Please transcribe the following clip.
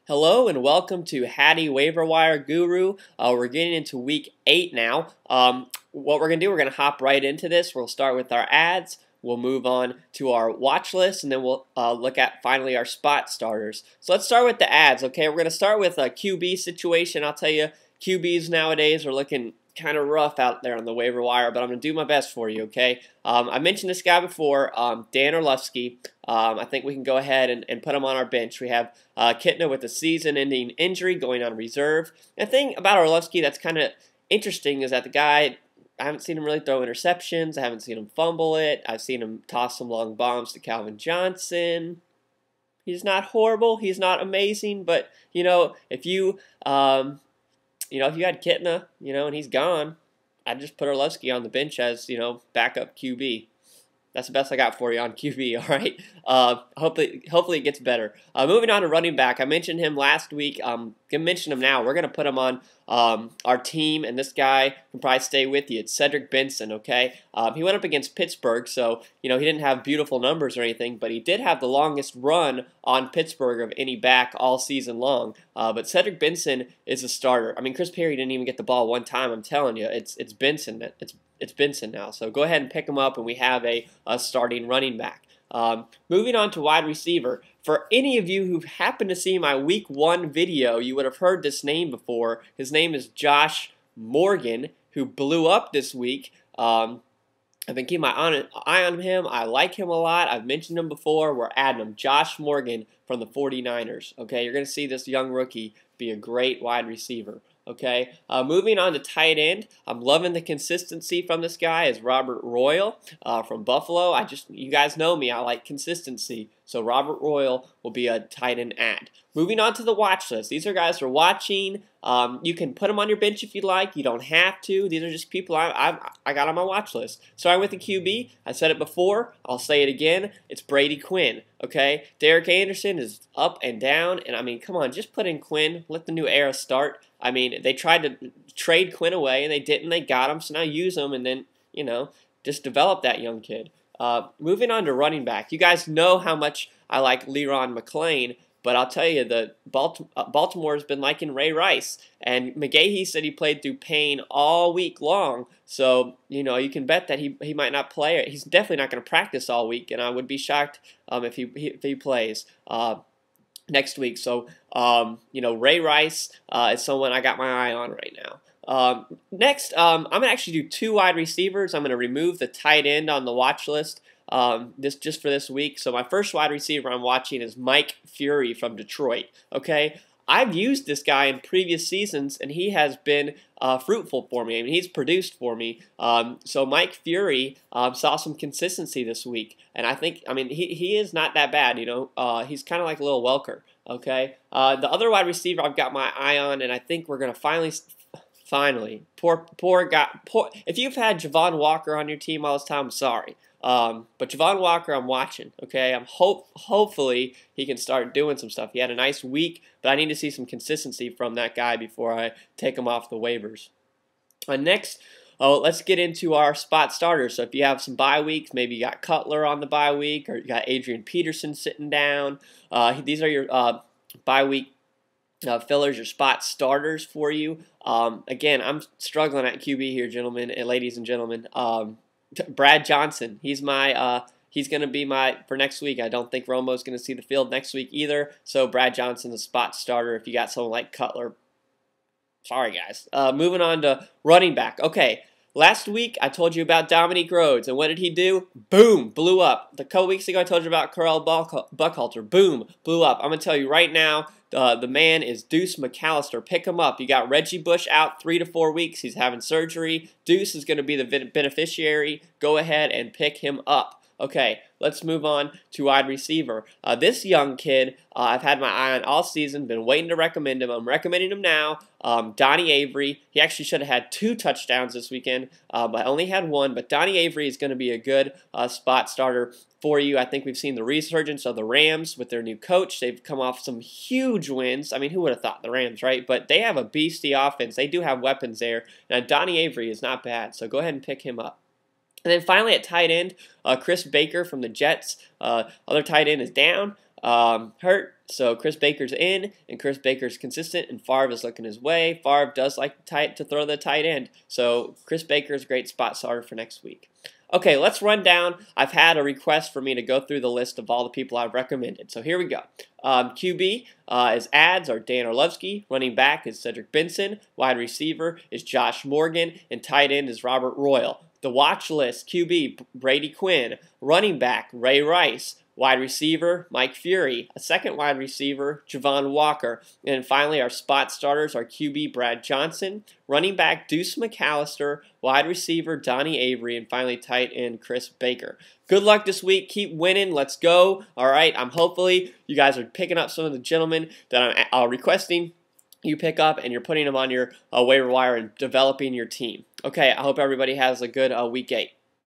Hello and welcome to Hatty Waiver Wire Guru. We're getting into week 8 now. What we're going to do, we're going to hop right into this. We'll start with our ads. We'll move on to our watch list, and then we'll look at finally our spot starters. So let's start with the ads, okay? We're going to start with a QB situation. I'll tell you, QBs nowadays are looking kind of rough out there on the waiver wire, but I'm going to do my best for you, okay? I mentioned this guy before, Dan Orlovsky. I think we can go ahead and put him on our bench. We have Kitna with a season-ending injury going on reserve. And the thing about Orlovsky that's kind of interesting is that the guy, I haven't seen him really throw interceptions. I haven't seen him fumble it. I've seen him toss some long bombs to Calvin Johnson. He's not horrible. He's not amazing. But, you know, if you if you had Kitna, and he's gone, I'd just put Orlovsky on the bench as, backup QB. That's the best I got for you on QB, all right? Hopefully it gets better. Moving on to running back. I mentioned him last week. I'm going to mention him now. We're going to put him on our team, and this guy can probably stay with you. It's Cedric Benson, okay? He went up against Pittsburgh, so, he didn't have beautiful numbers or anything, but he did have the longest run on Pittsburgh of any back all season long. But Cedric Benson is a starter. I mean, Chris Perry didn't even get the ball one time. I'm telling you, it's Benson. It's Benson now. So go ahead and pick him up, and we have a starting running back. Moving on to wide receiver. For any of you who happened to see my week 1 video, you would have heard this name before. His name is Josh Morgan, who blew up this week. I've been keeping my eye on him. I like him a lot. I've mentioned him before. We're adding him. Josh Morgan from the 49ers. Okay, you're going to see this young rookie be a great wide receiver. Okay, moving on to tight end. I'm loving the consistency from this guy. Is Robert Royal from Buffalo. You guys know me. I like consistency. So Robert Royal will be a tight end ad. Moving on to the watch list. These are guys who are watching. You can put them on your bench if you'd like. You don't have to. These are just people I got on my watch list. Starting with the QB. I said it before. I'll say it again. It's Brady Quinn. Okay, Derek Anderson is up and down. And I mean, come on, just put in Quinn. Let the new era start. I mean, they tried to trade Quinn away, and they didn't. They got him, so now use him, and then, just develop that young kid. Moving on to running back. You guys know how much I like Le'Ron McClain, but I'll tell you, Baltimore's been liking Ray Rice, and McGahee said he played through pain all week long, so, you can bet that he might not play. He's definitely not going to practice all week, and I would be shocked if he plays next week. So, Ray Rice is someone I got my eye on right now. Next, I'm going to actually do 2 wide receivers. I'm going to remove the tight end on the watch list just for this week. So my first wide receiver I'm watching is Mike Furrey from Detroit. Okay, I've used this guy in previous seasons, and he has been fruitful for me. I mean, he's produced for me. So Mike Furrey saw some consistency this week, and he is not that bad. He's kind of like a little Welker. Okay, the other wide receiver I've got my eye on, and I think we're gonna finally, poor guy. If you've had Javon Walker on your team all this time, I'm sorry. But Javon Walker, I'm watching. Okay, hopefully he can start doing some stuff. He had a nice week, but I need to see some consistency from that guy before I take him off the waivers. Next, let's get into our spot starters. So if you have some bye weeks, maybe you got Cutler on the bye week, or you got Adrian Peterson sitting down. These are your bye week fillers, your spot starters for you. Again, I'm struggling at QB here, gentlemen and ladies and gentlemen. Brad Johnson, he's going to be for next week. I don't think Romo's going to see the field next week either, so Brad Johnson's a spot starter if you got someone like Cutler. Sorry, guys. Moving on to running back. Okay, last week I told you about Dominique Rhodes, and what did he do? Boom, blew up. A couple weeks ago I told you about Corral Buckhalter. Boom, blew up. I'm going to tell you right now, the man is Deuce McAllister. Pick him up. You got Reggie Bush out 3 to 4 weeks. He's having surgery. Deuce is going to be the beneficiary. Go ahead and pick him up. Okay, let's move on to wide receiver. This young kid, I've had my eye on all season, been waiting to recommend him. I'm recommending him now. Donnie Avery, he actually should have had 2 touchdowns this weekend, but only had 1. But Donnie Avery is going to be a good spot starter for you. I think we've seen the resurgence of the Rams with their new coach. They've come off some huge wins. I mean, who would have thought the Rams, right? But they have a beastie offense. They do have weapons there. Now, Donnie Avery is not bad, so go ahead and pick him up. And then finally at tight end, Chris Baker from the Jets. Other tight end is down. hurt. So Chris Baker's in, and Chris Baker's consistent, and Favre is looking his way. Favre does like to throw the tight end, so Chris Baker's a great spot starter for next week. Okay, let's run down. I've had a request for me to go through the list of all the people I've recommended. So here we go. QB is ads are Dan Orlovsky. Running back is Cedric Benson. Wide receiver is Josh Morgan. And tight end is Robert Royal. The watch list, QB, Brady Quinn. Running back, Ray Rice. Wide receiver, Mike Furrey. A second wide receiver, Javon Walker. And finally, our spot starters are QB, Brad Johnson. Running back, Deuce McAllister. Wide receiver, Donnie Avery. And finally, tight end, Chris Baker. Good luck this week. Keep winning. Let's go. All right. Hopefully you guys are picking up some of the gentlemen that I'm requesting you pick up, and you're putting them on your waiver wire and developing your team. Okay. I hope everybody has a good week 8.